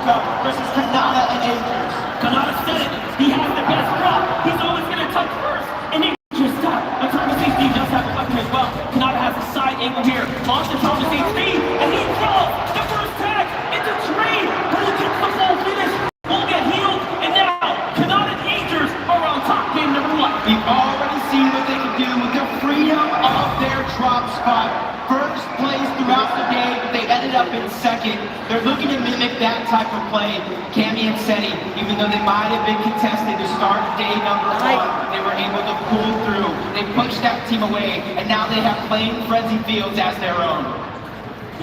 matchup versus Kanata and Angels. Kanata said it. He has the best drop. He's always going to touch first. And Angels stop. A Thomas HD does have a weapon as well. Kanata has a side angle here. Launch the Thomas HD, and he draws the first tag. It's a trade, but he gets the full finish. We'll get healed, and now Kanata and Angels are on top game number 1. We've already seen what they can do with the freedom of their drop spot. First place throughout the day, but they ended up in second. They're looking to mimic that type of play. Cammy and Seti, even though they might have been contested to start day number 1, they were able to pull through. They pushed that team away, and now they have Playing Frenzy Fields as their own.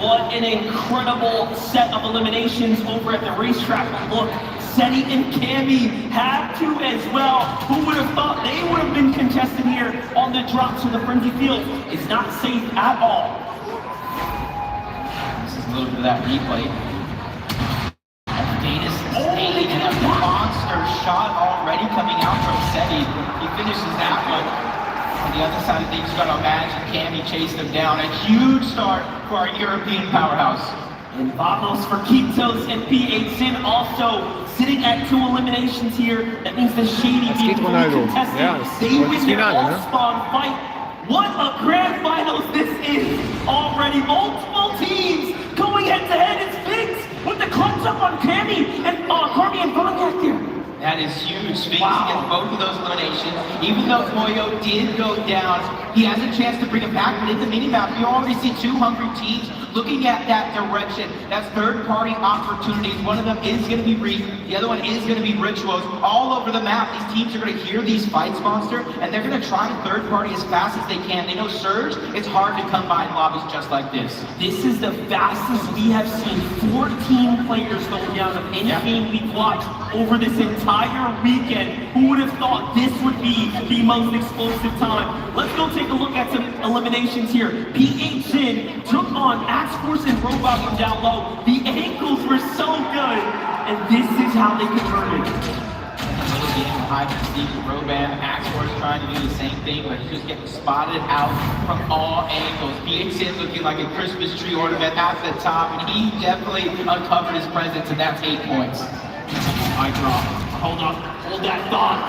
What an incredible set of eliminations over at the racetrack. Look, Seti and Cammy had to as well. Who would have thought they would have been contested here on the drops to the Frenzy Field? It's not safe at all. This is a little bit of that replay. Data sustained and a monster shot already coming out from Seti. He finishes that one. On the other side of things, you gotta imagine Cammy chased him down. A huge start for our European powerhouse. And Vamos for Kitos and P8sin also sitting at 2 eliminations here. That means the Shady being contested. They win their all-spawn fight. What a grand finals this is! Already multiple teams going head-to-head. It's Sphinx with the clutch up on Cammy and Carmi and Vonyak there. That is huge. Sphinx gets both of those eliminations. Even though Toyo did go down, he has a chance to bring it back. But in the mini-map, you already see 2 hungry teams looking at that direction. That's third-party opportunities. One of them is going to be Reef. The other one is going to be Rituals. All over the map, these teams are going to hear these fights, Monster, and they're going to try to third-party as fast as they can. They know Surge, it's hard to come by in lobbies just like this. This is the fastest we have seen 14 players go down of any game we've watched over this entire weekend. Who would have thought this would be the most explosive time? Let's go take a look at some eliminations here. P8sin took on Axe Force and Robot from down low. The ankles were so good, and this is how they converted. A little game of hide and seek with Roban. Axe Force trying to do the same thing, but he's just getting spotted out from all angles. P8sin looking like a Christmas tree ornament at the top, and he definitely uncovered his presence, and that's 8 points. I drop. Hold on. Hold that thought.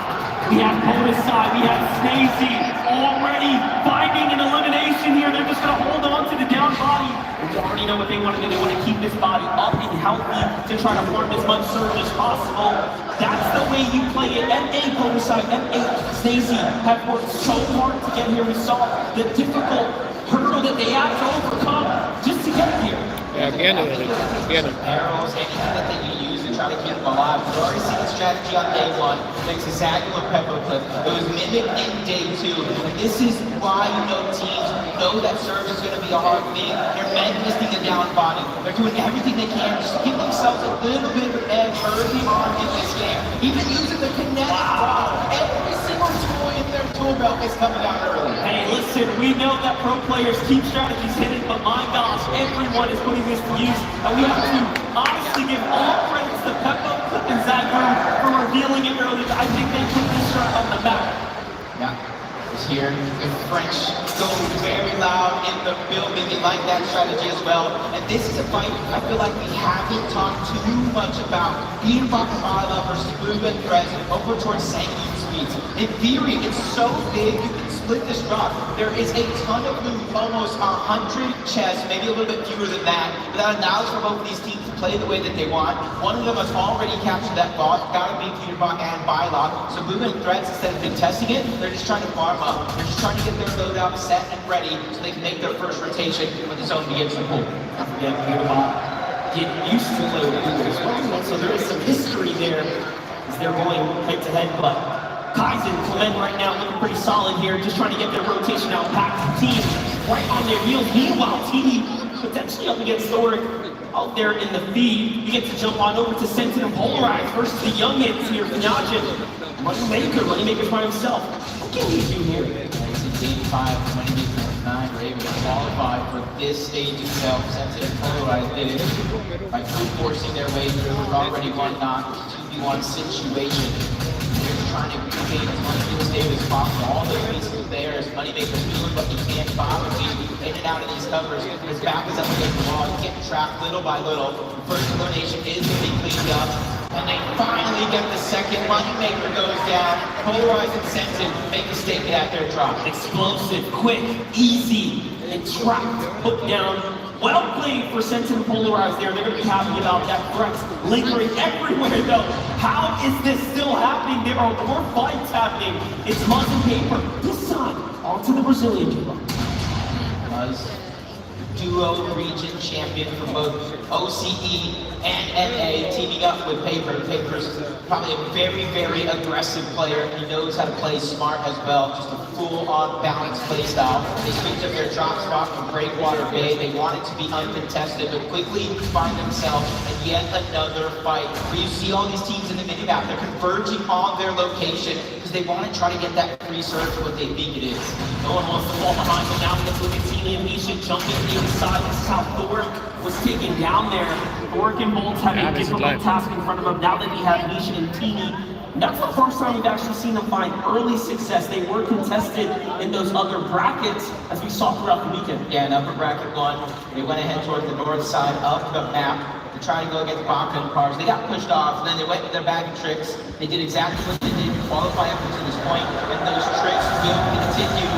We have bonus side. We have Stacey already finding an elimination here. They're just going to hold on to the down body. We already know what they want to do. They want to keep this body up and healthy to try to farm as much surge as possible. That's the way you play it. MA bonus side, MA Stacey have worked so hard to get here. We saw the difficult hurdle that they had to overcome just to get here. Yeah, again. Arrows, anything that they use to try to keep them alive. We've already seen the strategy on day 1. Makes a Zagula Pepper Clip. It was mimicked in day 2. And this is why teams know that Surge is going to be a hard thing. They're manifesting the down body. They're doing everything they can just to give themselves a little bit of edge early on in this game. Even using the kinetic rock. Every single tool in their tool belt is coming out early. Hey, listen, we know that pro players keep strategies hidden, but my gosh, everyone is putting this to use. And we have to honestly give all credits to Peppo, Clip, and Zagru for revealing it early. I think they put this shirt on the map. Yeah, it's here. The French go very loud in the building. They like that strategy as well. And this is a fight I feel like we haven't talked too much about. Being Bakabala versus Ruben Perez over towards Sanguine Speeds. In theory, it's so big, you can split this drop. There is a ton of loot, almost 100 chests, maybe a little bit fewer than that. But that allows for both of these teams to play the way that they want. One of them has already captured that bot, got a big Peterbot and Bylock. So moving threats, instead of contesting it, they're just trying to farm up. They're just trying to get their loadout set and ready so they can make their first rotation when the zone begins to pull. Yeah, Peterbot get used to load as well. So there is some history there as they're going head to head, but Kaizen, Clement right now looking pretty solid here, just trying to get their rotation out past the team right on their heels. Meanwhile, TD potentially up against Thoric out there in the feed. You get to jump on over to Sentin and Polarize versus the young hits here. Fnajin, Moneymaker's by himself. What can he do here? It's game 5, Moneymaker 9 were able to qualify for this stage itself. Sentin and Polarize did it by forcing their way through an already 1-knock 2v1 situation. Trying to create as much real estate as possible. All those pieces there as Moneymaker's doing what he can probably in and out of these covers. His back is up against the wall. He's getting trapped little by little. The first elimination is going to be cleaned up. And they finally get the second moneymaker goes down. Polarize and Sentin make a statement at their drop. Explosive, quick, easy, and trapped, put down. Well played for Sentin Polarized there. They're going to be happy about that. Threats lingering everywhere though. How is this still happening? There are more fights happening. It's mud and paper. This time, onto the Brazilian duo. Duo region champion for both OCE and NA, teaming up with Paper. Paper's probably a very, very aggressive player. He knows how to play smart as well. Just a full-on balanced play style. They switched up their drop spot from Breakwater Bay. They want it to be uncontested, but quickly find themselves in yet another fight. Where you see all these teams in the mini-map, they're converging on their location because they want to try to get that free serve to what they think it is. No one wants to fall behind, but now we get to look at Teeny and Misha jumping inside. This is how Thor was taken down there. Thor and Bolts had a difficult task in front of him. Now that we have Misha and Teeny, that's the first time we've actually seen them find early success. They were contested in those other brackets, as we saw throughout the weekend. Yeah, in upper bracket 1, they went ahead towards the north side of the map to try to go against Baka and Cars. They got pushed off, and then they went with their bag of tricks. They did exactly what they did to qualify up to this point, and those tricks will continue.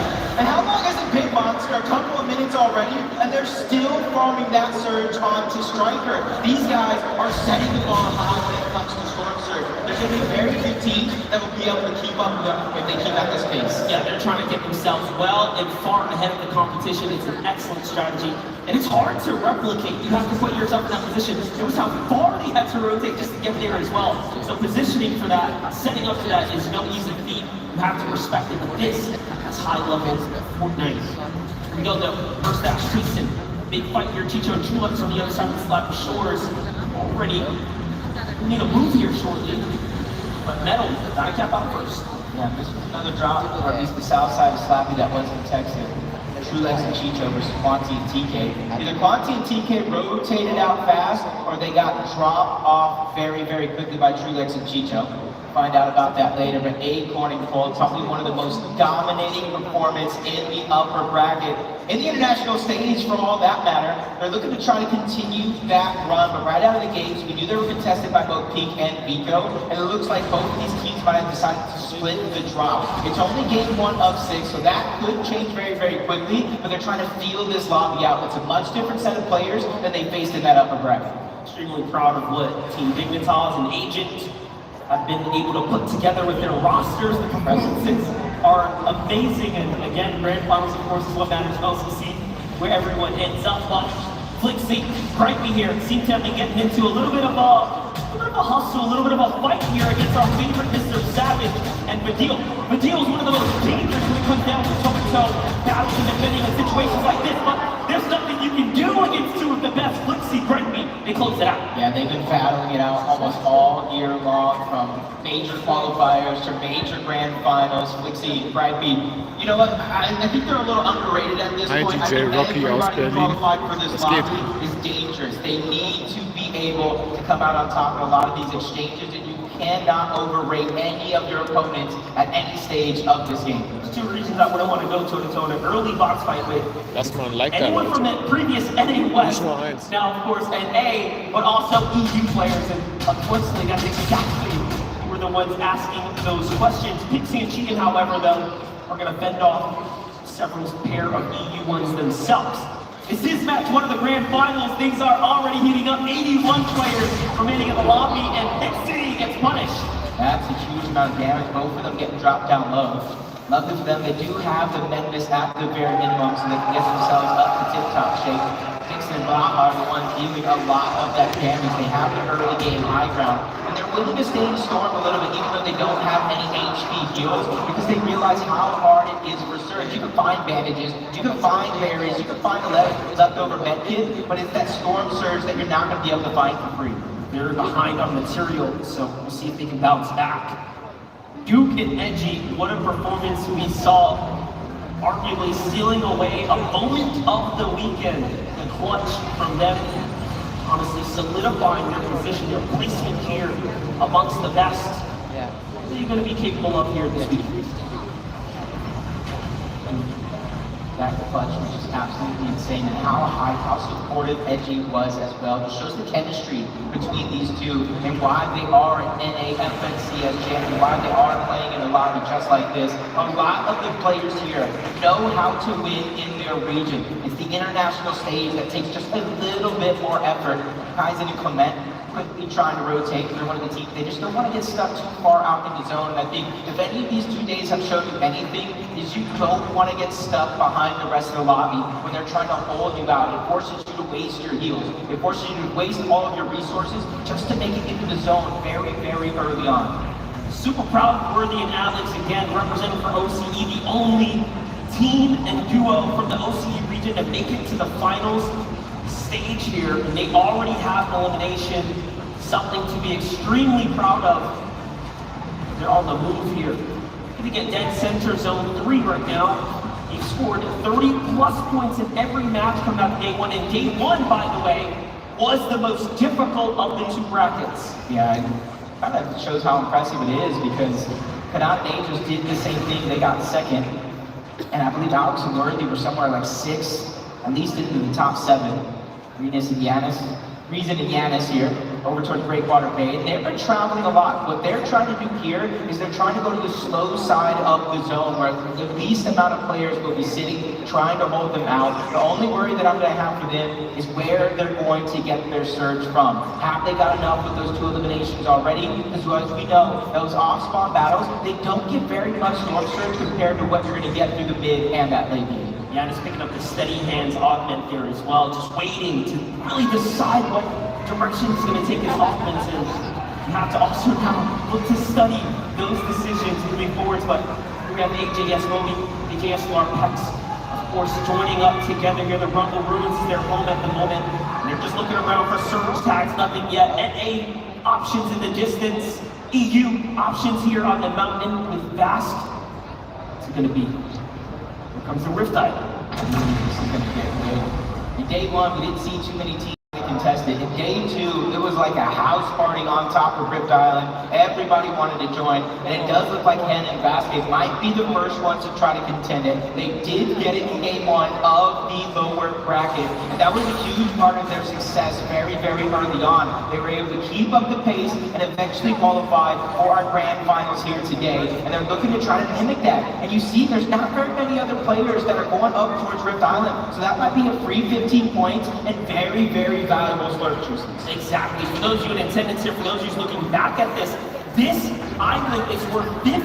And how long has it been, Monster? A couple of minutes already, and they're still farming that surge onto Striker. These guys are setting the bar high when it comes to Storm Surge. There's going to be very few teams that will be able to keep up with them if they keep at this pace. Yeah, they're trying to get themselves well and far ahead of the competition. It's an excellent strategy, and it's hard to replicate. You have to put yourself in that position. It was how far they had to rotate just to get there as well. So positioning for that, setting up for that is no easy feat. You have to respect it, but this is high level Fortnite. Here we go though, first dash Jason. Big fight here, Chicho and Trulux on the other side of the slab for Shores. Already, we need a move here shortly. But Metal, gotta cap out first. Yeah, this was another drop, or at least the south side of Slappy that wasn't texted. Trulux and Chicho versus Quanti and TK. Either Quanti and TK rotated out fast, or they got dropped off very, very quickly by Trulux and Chicho. Find out about that later, but Acorn and Cold, probably one of the most dominating performance in the upper bracket. In the international stage, for all that matter, they're looking to try to continue that run, but right out of the gates, we knew they were contested by both Peak and Vico, and it looks like both of these teams might have decided to split the drop. It's only game 1 of 6, so that could change very, very quickly, but they're trying to feel this lobby out. It's a much different set of players than they faced in that upper bracket. Extremely proud of what Team Dignitas and Agent have been able to put together with their rosters. The performances are amazing, and again, grand finals, of course, is what matters most to see where everyone ends up. But Flixie, Crikey here, seem to be getting into a little bit of a hustle, a little bit of a fight here against our favorite Mr. Savage and Badil. Badil is one of the most dangerous when it comes down to toe-to-toe battles and defending in situations like this, but there's nothing you can do against two of the best. Flixie, Crikey, they close it out. Yeah, they've been battling it out almost all year long, from major qualifiers to major grand finals. Flixie, Crikey, you know what, I think they're a little underrated at this point. I think everybody qualified for this lobby is dangerous. They need to be able to come out on top in a lot of these exchanges, and you cannot overrate any of your opponents at any stage of this game. There's 2 reasons I wouldn't want to go toe-to-toe in an early box fight with anyone from the previous NA West. Now, of course, NA, but also EU players, and unfortunately, that's exactly who were the ones asking those questions. Pixie and Chicken, however, though, are going to fend off several pair of EU ones themselves. Is this match one of the grand finals? Things are already heating up. 81 players remaining in the lobby, and Pixie gets punished. That's a huge amount of damage. Both of them getting dropped down low. Luckily for them, they do have the Mendes at the very minimum, so they can get themselves up to tip-top shape. Dixon and Baja are the ones dealing a lot of that damage. They have the early game high ground, and they're willing to stay in Storm a little bit, even though they don't have any HP heals, because they realize how hard it is for Surge. You can find bandages, you can find berries, you can find a leftover medkit, but it's that Storm Surge that you're not going to be able to find for free. They're behind on material, so we'll see if they can bounce back. Duke and Edgy, what a performance we saw, arguably stealing away a moment of the weekend. The clutch from them, honestly solidifying their position, their placement here amongst the best. Yeah. What are you going to be capable of here this week? that clutch was just absolutely insane, and how supportive Edgy was as well. It shows the chemistry between these two and why they are in a FNCS champ and why they are playing in a lobby just like this. A lot of the players here know how to win in their region. It's the international stage that takes just a little bit more effort. Kaizen and Clement quickly trying to rotate. They're one of the teams. They just don't want to get stuck too far out in the zone. And I think if any of these 2 days have shown you anything, is you don't want to get stuck behind the rest of the lobby when they're trying to hold you out. It forces you to waste your heals. It forces you to waste all of your resources just to make it into the zone very, very early on. Super proud of Worthy and Alex again, representing for OCE, the only team and duo from the OCE region to make it to the finals stage here, and they already have an elimination, something to be extremely proud of. They're on the move here. Gonna get dead center zone 3 right now. They've scored 30 plus points in every match coming out of day 1, and day 1, by the way, was the most difficult of the 2 brackets. Yeah, it kind of shows how impressive it is, because Kanata and Angels did the same thing. They got second, and I believe Alex and Worthy were somewhere like 6, at least into the top 7. Reason and Yanis here, over towards Breakwater Bay. They've been traveling a lot. What they're trying to do here is they're trying to go to the slow side of the zone where the least amount of players will be sitting, trying to hold them out. The only worry that I'm going to have for them is where they're going to get their surge from. Have they got enough with those 2 eliminations already? Because as we know, those off-spawn battles, they don't get very much storm surge compared to what you're going to get through the mid and that late game. Yeah, just picking up the steady hands augment here as well, just waiting to really decide what direction he's going to take his offense in. You have to also now look to study those decisions moving forwards, but we have AJS Moby, AJS Larpex, of course, joining up together here. The Rumble Ruins is their home at the moment, and they're just looking around for surge tags, nothing yet. NA options in the distance, EU options here on the mountain with Vast. What's it going to be? Here comes the Rift Island. This is going to get good. In day 1, we didn't see too many teams contested. In day 2, it was like a house party on top of Rift Island. Everybody wanted to join, and it does look like Hen and Vasquez might be the first ones to try to contend it. They did get it in game 1 of the lower bracket, and that was a huge part of their success very, very early on. They were able to keep up the pace and eventually qualify for our grand finals here today, and they're looking to try to mimic that. And you see, there's not very many other players that are going up towards Rift Island, so that might be a free 15 points and very, very valuable slurp juices. Exactly. For those of you in attendance here, for those of you looking back at this island is worth 15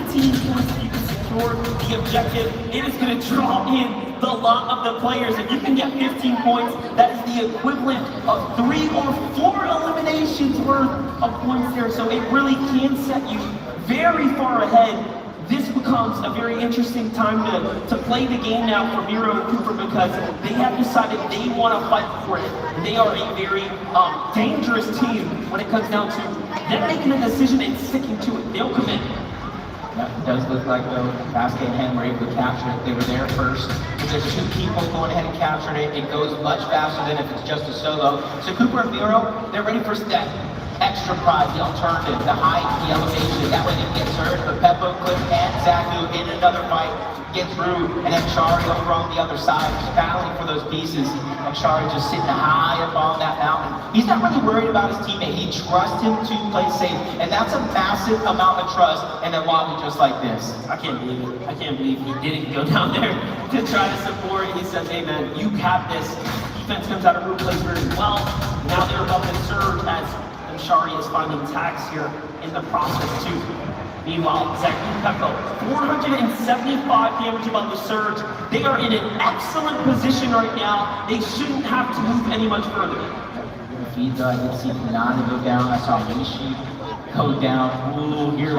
points if you can secure the objective. It is going to draw in the lot of the players. If you can get 15 points, that is the equivalent of 3 or 4 eliminations worth of points there. So it really can set you very far ahead. This becomes a very interesting time to play the game now for Miro and Cooper, because they have decided they want to fight for it. They are a very dangerous team when it comes down to them making a decision and sticking to it. They'll commit. That does look like though Vasquez and Hen were able to capture it. They were there first. If there's 2 people going ahead and capturing it, it goes much faster than if it's just a solo. So Cooper and Miro, they're ready for that extra prize, the alternative, the height, the elevation. That way they can get surged, but Peppo, Cliff, and Zaku in another fight get through, and then Shari over on the other side, just battling for those pieces, and Shari just sitting high up on that mountain. He's not really worried about his teammate. He trusts him to play safe, and that's a massive amount of trust in a lobby just like this. I can't believe it. I can't believe he didn't go down there to try to support. He says, hey man, you have this. Defense comes out of root, plays very well. Now they're about to surge as Shari is finding tags here in the process too. Meanwhile, Zaku Peppo, 475 damage above the surge. They are in an excellent position right now. They shouldn't have to move any much further. I did see Kanata go down. I saw Rishi go down. Ooh, here.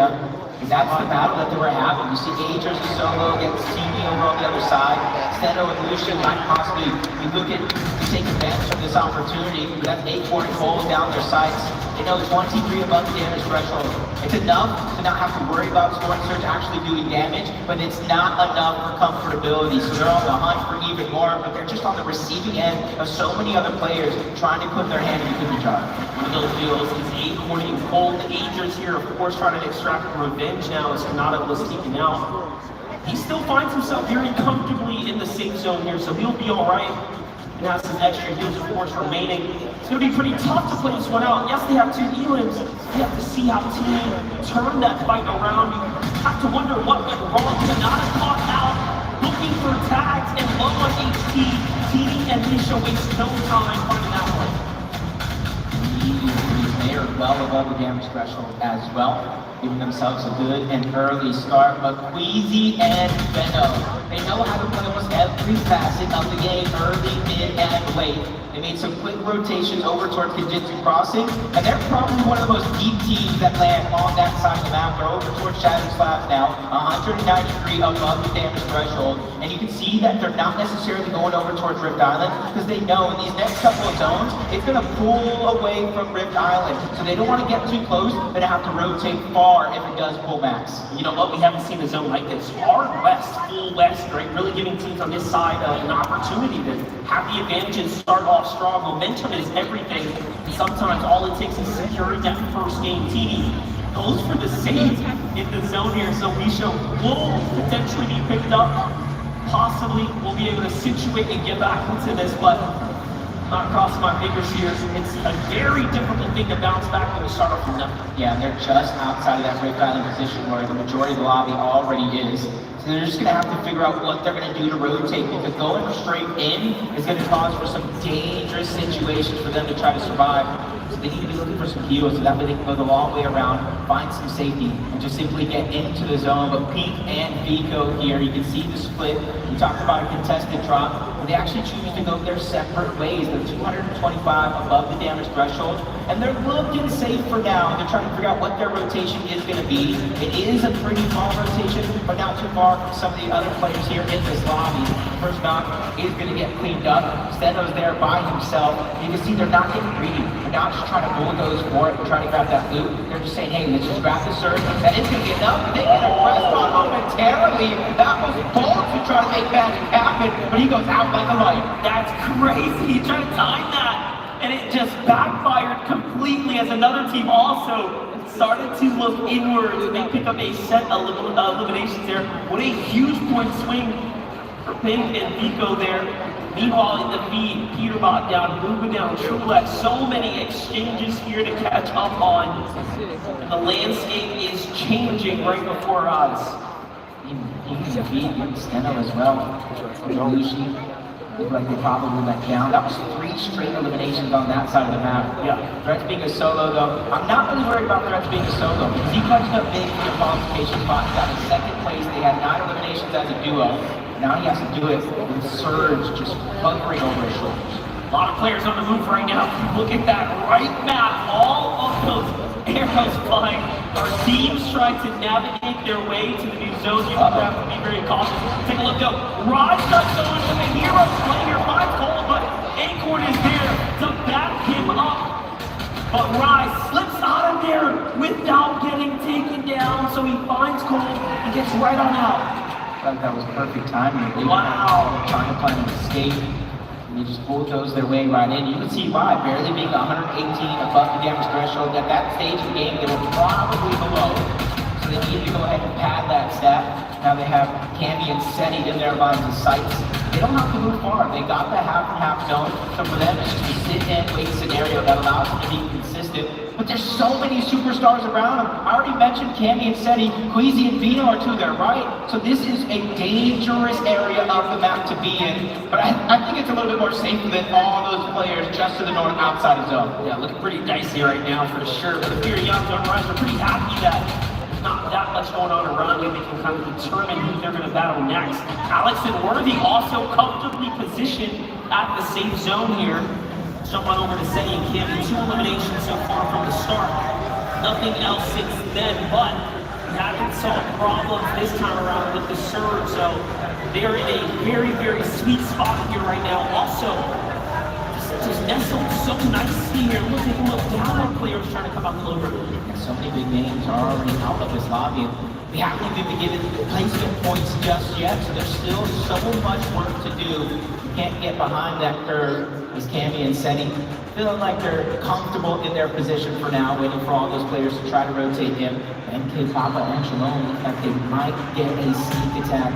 That's the battle that they were having. You see Agers and Solo against TV over on the other side. Steno and Lucian might possibly be looking to take advantage of this opportunity. But that's 8-4 cold down their sights. They know 23 above the damage threshold. It's enough to not have to worry about Storm Surge actually doing damage, but it's not enough for comfortability. So they're on the hunt for even more, but they're just on the receiving end of so many other players trying to put their hand in the cookie jar. One of those deals is 8-4 and cold. The Agers here, of course, trying to extract revenge now as Kanata was taken out. he still finds himself very comfortably in the safe zone here, so he'll be all right. And has some extra heals, of course, remaining. It's going to be pretty tough to play this one out. Yes, they have two elims. You have to see how Team turned that fight around. You have to wonder what went wrong. Not caught out, looking for tags and low on HP. Team and Misha waste no time finding that one. They are well above the damage threshold as well, giving themselves a good and early start. But Queasy and Benno, they know how to play almost every facet of the game, early, mid, and late. They made some quick rotations over towards Genjutsu Crossing, and they're probably one of the most deep teams that land on that side of the map. They're over towards Shattered Slabs now, 193 above the damage threshold, and you can see that they're not necessarily going over towards Rift Island, because they know in these next couple of zones, it's going to pull away from Rift Island, so they don't want to get too close, but have to rotate far if it does pull max. You know what, we haven't seen a zone like this. Hard west, full west, right? Really giving teams on this side an opportunity to have the advantages, start off strong. Momentum is everything. Sometimes all it takes is securing that first game. TV goes for the save in the zone here, so Misha will potentially be picked up. Possibly we'll be able to situate and get back into this, but not crossing my fingers here. It's a very difficult thing to bounce back when we start off from nothing. Yeah, and they're just outside of that Rift Island position where the majority of the lobby already is. So they're just going to have to figure out what they're going to do to rotate, because going straight in is going to cause for some dangerous situations for them to try to survive. So they need to be looking for some heals, so that way they can go the long way around, find some safety, and just simply get into the zone. But Pete and Vico here, you can see the split. We talked about a contested drop, but they actually choose to go their separate ways. They're 225 above the damage threshold, and they're looking safe for now. They're trying to figure out what their rotation is going to be. It is a pretty long rotation, but not too far from some of the other players here in this lobby. First knock is going to get cleaned up. Steno's there by himself. You can see they're not getting greedy. They're not just trying to bulldoze for it and try to grab that loot. They're just saying, hey, let's just grab the surge. That is going to be enough. They get a press on momentarily. That was bold to try to make magic happen, but he goes out like a light. That's crazy. He tried to time that, and it just backfired completely as another team also started to look inwards. They pick up a set of eliminations there. What a huge point swing for Pink and Vico there. Meanwhile, in the feed, Peterbot down, moving down, Trulette. So many exchanges here to catch up on. And the landscape is changing right before our eyes. Even the feed, Steno as well. Lucy looked like they probably let down. That was 3 straight eliminations on that side of the map. Yeah. Threats being a solo though. I'm not really worried about Threats being a solo, because he clutched up big for the qualification spot. He got in second place. They had 9 eliminations as a duo. Now he has to do it with Surge just hovering over his shoulders. A lot of players on the move right now. Look at that right map. All of those arrows flying. Our teams trying to navigate their way to the new zone. You have to be very cautious. Take a look though. Rod starts going with the hero player. Finds Cole, but Acorn is there to back him up. But Rise slips out of there without getting taken down. So he finds Cole and gets right on out. I thought that was perfect timing. They wow. Trying to plan an escape. And they just bulldoze their way right in. You can see why, barely being 118 above the damage threshold. At that stage of the game, they were probably below. So they need to go ahead and pad that stat. Now they have Cammy and Seti in their lines of sights. They don't have to move far. They got the half and half zone. So for them, it's just a sit and wait scenario that allows them to be consistent. But there's so many superstars around them. I already mentioned Cammy and Seti. Queasy and Vino are to their right. So this is a dangerous area of the map to be in. But I think it's a little bit more safe than all those players just to the north outside of zone. Yeah, looking pretty dicey right now for sure. But the Fear Young Zone Rise are pretty happy that there's not that much going on around you. They can kind of determine who they're going to battle next. Alex and Worthy also comfortably positioned at the safe zone here. Jump on over to Seti and Cammy. 2 eliminations so far from the start. Nothing else since then, but we haven't solved problems this time around with the Surge, so they're in a very, very sweet spot here right now. Also, just nestled so nicely here. Look at look down on players trying to come out closer. So many big names are already out of this lobby. We haven't even been given placement points just yet, so there's still so much work to do. can't get behind that curve is Cammy and Seti. Feeling like they're comfortable in their position for now, waiting for all those players to try to rotate him. And Kid Papa and Shalom look like they might get a sneak attack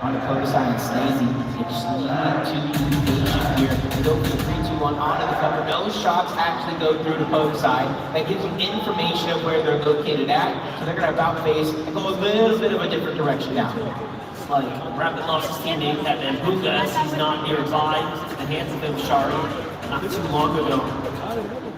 on the Kodasai and Snazy. They just need to be patient here. They go for the 3-2-1 onto the cover. Those shots actually go through to Kodasai. That gives them information of where they're located at. So they're going to about face and go a little bit of a different direction now. Like Rapid lost his teammate at Mbuga as he's not nearby. The hands of Shari not too long ago.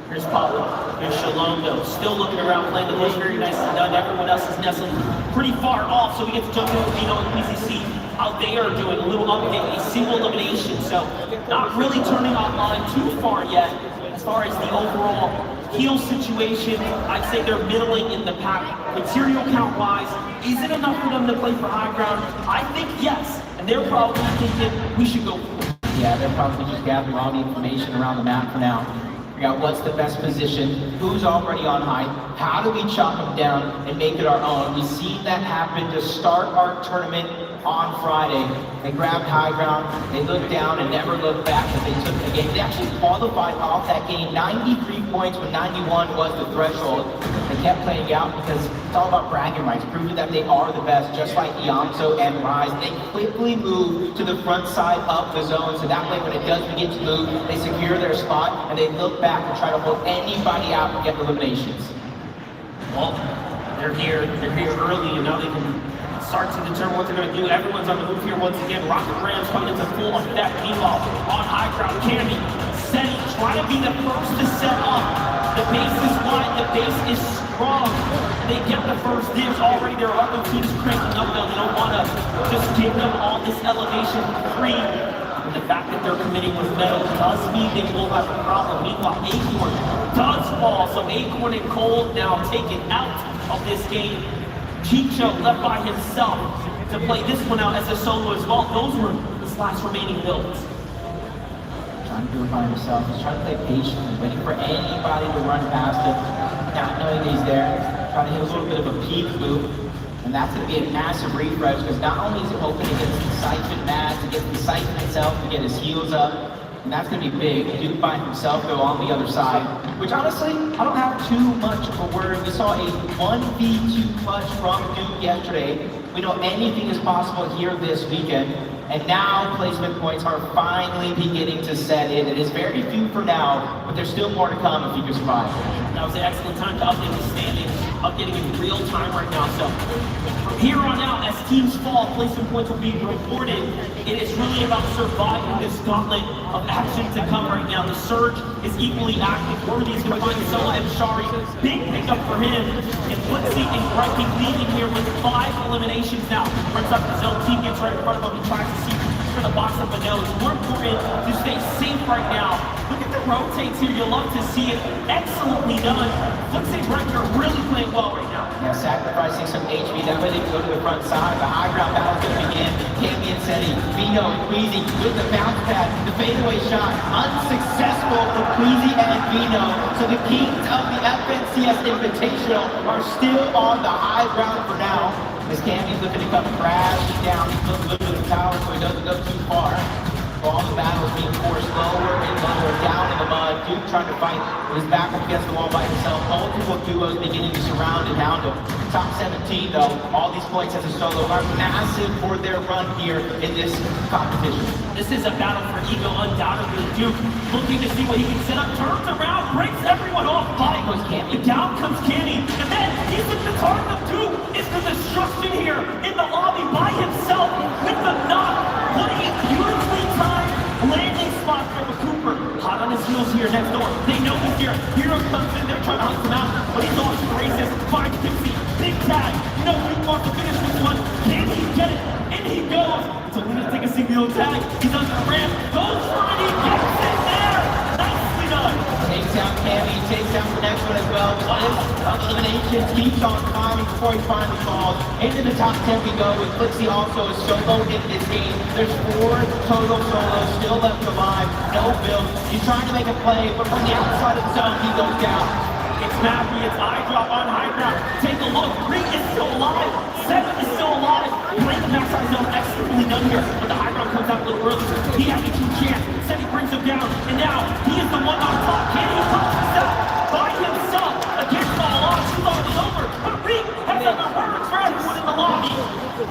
Here's Papa. Here's Shalom though. Still looking around, playing the bush very nicely done. Everyone else is nestling pretty far off, so we get to jump in with Vino and PCC. How they are doing a little update, a single elimination. So not really turning online too far yet. As far as the overall heal situation, I'd say they're middling in the pack. Material count wise, is it enough for them to play for high ground? I think yes, and they're probably thinking we should go for it. Yeah, they're probably just gathering all the information around the map for now. Figure out what's the best position, who's already on high, how do we chop them down and make it our own. We've seen that happen to start our tournament on Friday. They grabbed high ground, they looked down and never looked back as they took the game. They actually qualified off that game 93 points when 91 was the threshold. They kept playing out because it's all about bragging rights, proving that they are the best, just like Yamso and Rise. They quickly move to the front side of the zone, so that way when it does begin to move, they secure their spot and they look back and try to hold anybody out and get eliminations. Well, they're here early, and now they can start to determine what they're going to do. Everyone's on the move here once again. Rocket Rams coming into full effect. Meanwhile, on high ground, Cammy, Seti, trying to be the first to set up. The base is wide, the base is strong. They get the first dibs already. Their other team's cranking up now. They don't want to just give them all this elevation for free. And the fact that they're committing with metal does mean they will have a problem. Meanwhile, Acorn does fall. So Acorn and Cold now taken out of this game. Chicho left by himself to play this one out as a solo as well. Those were his last remaining builds. Trying to do it by himself. He's trying to play patiently, waiting for anybody to run past him, not knowing he's there. Trying to hit a little bit of a peek move. And that's going to be a massive refresh because not only is it hoping against the Siphon Mad, to get the Siphon itself, to get his heals up, and that's going to be big. Duke by himself go on the other side, which honestly, I don't have too much of a word. We saw a 1v2 clutch from Duke yesterday. We know anything is possible here this weekend. And now placement points are finally beginning to set in. It is very few for now, but there's still more to come if you can survive. That was an excellent time to update the standings, updating in real time right now. So from here on out, as teams fall, placement points will be reported. It is really about surviving this gauntlet of action to come right now. The Surge is equally active. Worthy is going to find Sola and Shari. Big pickup for him. And Blitzy and Griping leading here with 5 eliminations now. Runs up the zone, team gets right in front of him and tries to see for the box up a nose. More important to stay safe right now. Look at the rotates here. You'll love to see it. Excellently done. Blitzy and Griping are really playing well right now. Yeah, sacrificing some HP. That way they can go to the front side. The high ground battle's going to begin. Cammy and Seti, Vino and Queasy with the bounce pad. The fadeaway shot unsuccessful for Queasy and Vino. So the kings of the FNCS Invitational are still on the high ground for now. As Cammy's looking to come crashing down. He's looking a little bit of power so he doesn't go too far. All the battles being forced lower and lower down in the mud. Duke trying to fight with his back up against the wall by himself. Multiple duos beginning to surround and hound him. Top 17 though, all these points as a solo are massive for their run here in this competition. This is a battle for ego, undoubtedly. Duke looking to see what he can set up, turns around, breaks everyone off. Down goes Cammy. Down comes Cammy, and then he's at the target of Duke. It's the destruction here in the lobby by himself with the knock. What a beautifully timed landing spot for the Cooper. Hot on his heels here next door. They know he's here. Hero comes in there trying to hunt him out, but he's off to the races. Finds Dixie. Big tag. No, Duke wants to finish this one. Can he get it? In he goes. So we're going to take a single tag. He's under the ramp. Goes for it. He gets it there. Nicely done. Takes out Cammy, takes out the next one as well. Eliminations keeps on climbing before he finally falls. Into the top 10 we go with Flixie also a solo in this game. There's 4 total solos still left alive. No build. He's trying to make a play, but from the outside of the zone he goes down. It's Mappy, it's eye drop on high ground. Take a look, 3 is still alive, 7 is still alive. Playing the backside zone, excellently done here, but the high ground comes that a little earlier. He had a true chance. Said he brings him down, and now he is the one on top. Can he touch himself by himself against all odds? He thought it was over, but Reek has done the hurt for everyone in the lobby.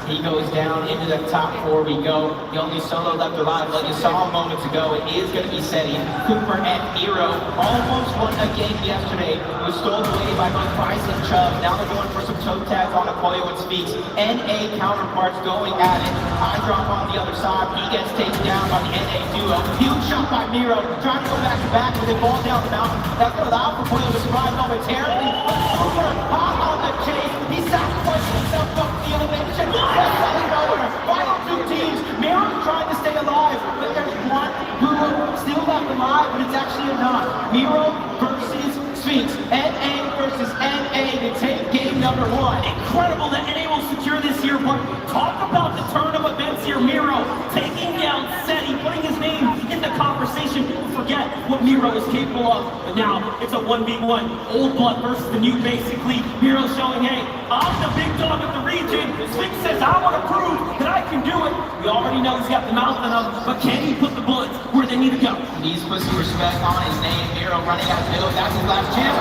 He goes down into the top 4 we go. The only solo left alive, like you saw moments ago, it is going to be Seti. Cooper and Miro almost won a game yesterday. It was stolen away by both Price and Chubb. Now they're going for some toe tags on Akoyo and Speaks. NA counterparts going at it. I drop on the other side. He gets taken down by the NA duo. Huge shot by Miro. Trying to go back to back with it ball down the mountain. That's going to allow for Akoyo to survive momentarily. But Cooper hot on the chase. He sacrificed himself up the elevation. Final 2 teams. Miro trying to stay alive, but there's one who still left alive, but it's actually not. Miro versus Sphinx. NA versus NA to take game number 1. Incredible that NA will secure this here, but talk about the turn of events here. Miro taking down Seti, putting his name in the conversation. People forget what Miro is capable of, but now it's a 1v1. Old blood versus the new, basically. Miro showing, hey, I'm the big dog of the region. Sphinx says, I want to prove that I can do it. We already know he's got the mouth on him, but can he put the bullets where they need to go? He needs to put some respect on his name. Miro running out the middle. That's his last chance.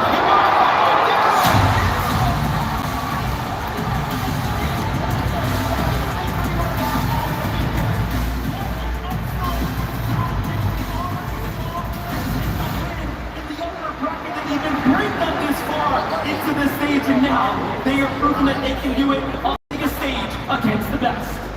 Even bring them this far into the stage, and now they are proving that they can do it on the biggest stage against the best.